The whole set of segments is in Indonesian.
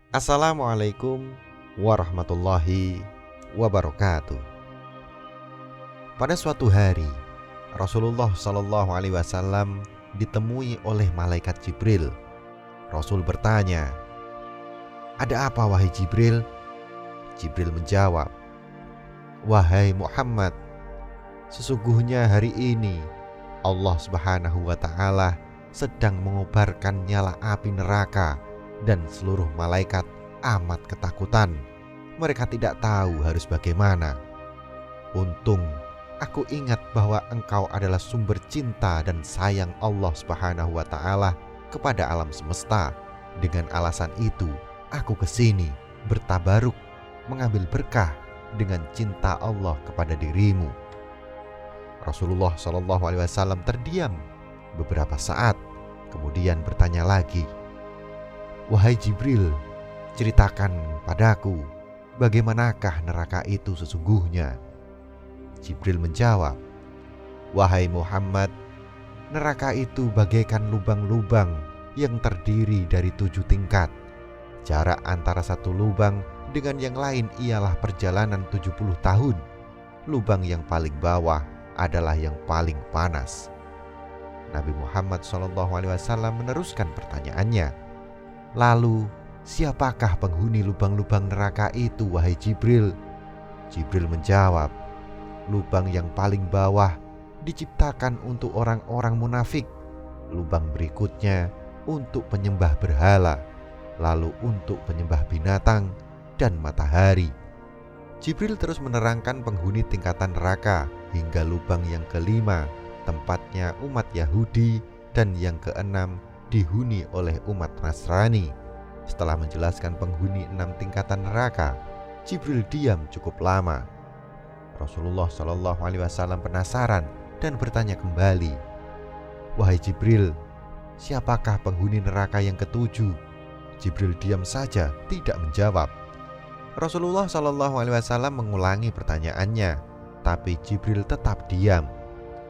Assalamualaikum warahmatullahi wabarakatuh. Pada suatu hari, Rasulullah Shallallahu Alaihi Wasallam ditemui oleh malaikat Jibril. Rasul bertanya, "Ada apa wahai Jibril?" Jibril menjawab, "Wahai Muhammad, sesungguhnya hari ini Allah Subhanahu wa Ta'ala sedang mengobarkan nyala api neraka dan seluruh malaikat amat ketakutan. Mereka tidak tahu harus bagaimana. Untung aku ingat bahwa engkau adalah sumber cinta dan sayang Allah Subhanahu wa Ta'ala kepada alam semesta. Dengan alasan itu, aku kesini bertabaruk, mengambil berkah dengan cinta Allah kepada dirimu." Rasulullah Shallallahu Alaihi Wasallam terdiam beberapa saat, kemudian bertanya lagi, "Wahai Jibril, ceritakan padaku, bagaimanakah neraka itu sesungguhnya?" Jibril menjawab, "Wahai Muhammad, neraka itu bagaikan lubang-lubang yang terdiri dari 7 tingkat. Jarak antara satu lubang dengan yang lain ialah perjalanan 70 tahun. Lubang yang paling bawah adalah yang paling panas." Nabi Muhammad SAW meneruskan pertanyaannya, "Lalu siapakah penghuni lubang-lubang neraka itu wahai Jibril?" Jibril menjawab, "Lubang yang paling bawah diciptakan untuk orang-orang munafik. Lubang berikutnya untuk penyembah berhala, lalu untuk penyembah binatang dan matahari." Jibril terus menerangkan penghuni tingkatan neraka hingga lubang yang kelima tempatnya umat Yahudi dan yang keenam dihuni oleh umat Nasrani. Setelah menjelaskan penghuni 6 tingkatan neraka, Jibril diam cukup lama. Rasulullah Shallallahu Alaihi Wasallam penasaran dan bertanya kembali, "Wahai Jibril, siapakah penghuni neraka yang ketujuh?" Jibril diam saja, tidak menjawab. Rasulullah Shallallahu Alaihi Wasallam mengulangi pertanyaannya, tapi Jibril tetap diam.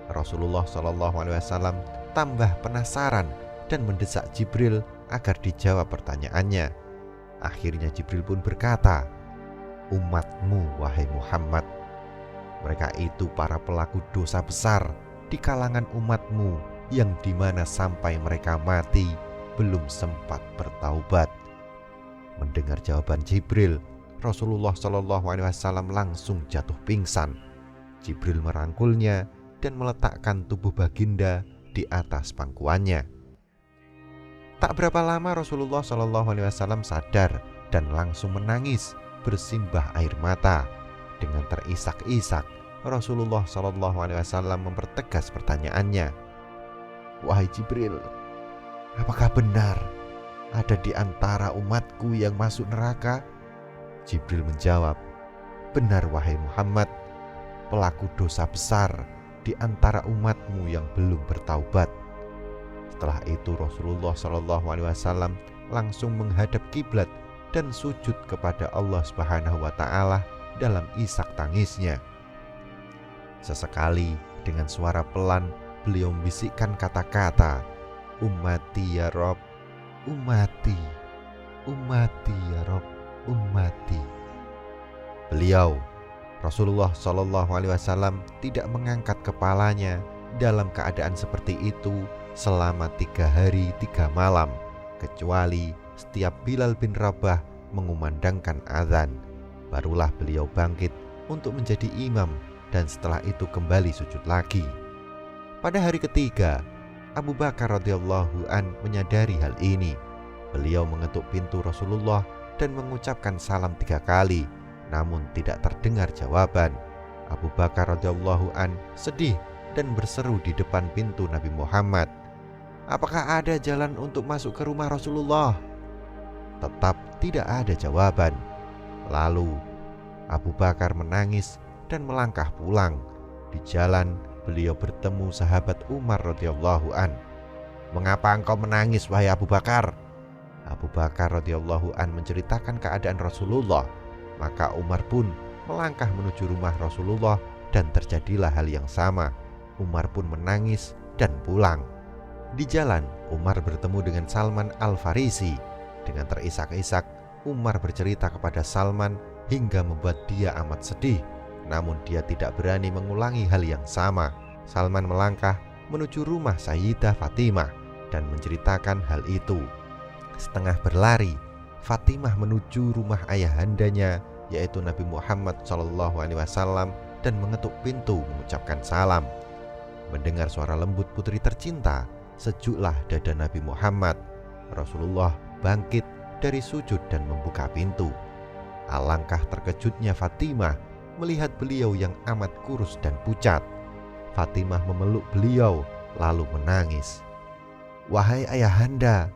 Rasulullah Shallallahu Alaihi Wasallam tambah penasaran dan mendesak Jibril agar dijawab pertanyaannya. Akhirnya Jibril pun berkata, "Umatmu wahai Muhammad, mereka itu para pelaku dosa besar di kalangan umatmu yang dimana sampai mereka mati belum sempat bertaubat." Mendengar jawaban Jibril, Rasulullah Shallallahu Alaihi Wasallam langsung jatuh pingsan. Jibril merangkulnya dan meletakkan tubuh baginda di atas pangkuannya. Tak berapa lama Rasulullah Shallallahu Alaihi Wasallam sadar dan langsung menangis bersimbah air mata. Dengan terisak-isak, Rasulullah Shallallahu Alaihi Wasallam mempertegas pertanyaannya, "Wahai Jibril, apakah benar ada di antara umatku yang masuk neraka?" Jibril menjawab, "Benar wahai Muhammad, pelaku dosa besar di antara umatmu yang belum bertaubat." Setelah itu Rasulullah SAW langsung menghadap kiblat dan sujud kepada Allah Subhanahu wa Ta'ala dalam isak tangisnya. Sesekali dengan suara pelan beliau membisikkan kata-kata, "Ummati ya Rob, ummati, ummati ya Rob, ummati." Beliau Rasulullah Shallallahu Alaihi Wasallam tidak mengangkat kepalanya dalam keadaan seperti itu selama 3 hari 3 malam, kecuali setiap Bilal bin Rabah mengumandangkan azan. Barulah beliau bangkit untuk menjadi imam dan setelah itu kembali sujud lagi. Pada hari ketiga, Abu Bakar radhiyallahu an menyadari hal ini. Beliau mengetuk pintu Rasulullah dan mengucapkan salam 3 kali, namun tidak terdengar jawaban. Abu Bakar radhiyallahu an sedih dan berseru di depan pintu Nabi Muhammad, "Apakah ada jalan untuk masuk ke rumah Rasulullah?" Tetap tidak ada jawaban. Lalu Abu Bakar menangis dan melangkah pulang. Di jalan beliau bertemu sahabat Umar radhiyallahu an. "Mengapa engkau menangis wahai Abu Bakar?" Abu Bakar radhiyallahu an menceritakan keadaan Rasulullah. Maka Umar pun melangkah menuju rumah Rasulullah dan terjadilah hal yang sama. Umar pun menangis dan pulang. Di jalan, Umar bertemu dengan Salman Al-Farisi. Dengan terisak-isak, Umar bercerita kepada Salman hingga membuat dia amat sedih. Namun dia tidak berani mengulangi hal yang sama. Salman melangkah menuju rumah Sayyidah Fatimah dan menceritakan hal itu. Setengah berlari, Fatimah menuju rumah ayahandanya, yaitu Nabi Muhammad SAW, dan mengetuk pintu mengucapkan salam. Mendengar suara lembut putri tercinta, sejuklah dada Nabi Muhammad. Rasulullah bangkit dari sujud dan membuka pintu. Alangkah terkejutnya Fatimah melihat beliau yang amat kurus dan pucat. Fatimah memeluk beliau lalu menangis. "Wahai ayahanda,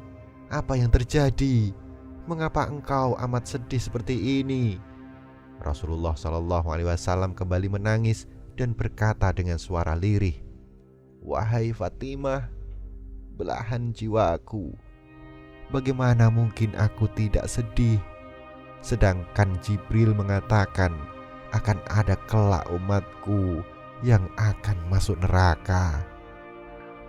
apa yang terjadi? Mengapa engkau amat sedih seperti ini?" Rasulullah SAW kembali menangis dan berkata dengan suara lirih, "Wahai Fatimah, belahan jiwaku, bagaimana mungkin aku tidak sedih? Sedangkan Jibril mengatakan akan ada kelak umatku yang akan masuk neraka."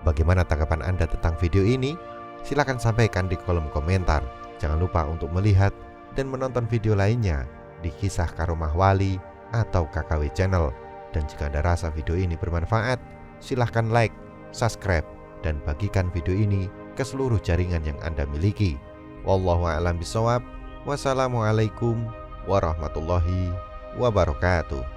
Bagaimana tanggapan Anda tentang video ini? Silakan sampaikan di kolom komentar. Jangan lupa untuk melihat dan menonton video lainnya di Kisah Karomah Wali atau KKW Channel. Dan jika Anda rasa video ini bermanfaat, silahkan like, subscribe, dan bagikan video ini ke seluruh jaringan yang Anda miliki. Wallahu a'lam bishawab. Wassalamualaikum warahmatullahi wabarakatuh.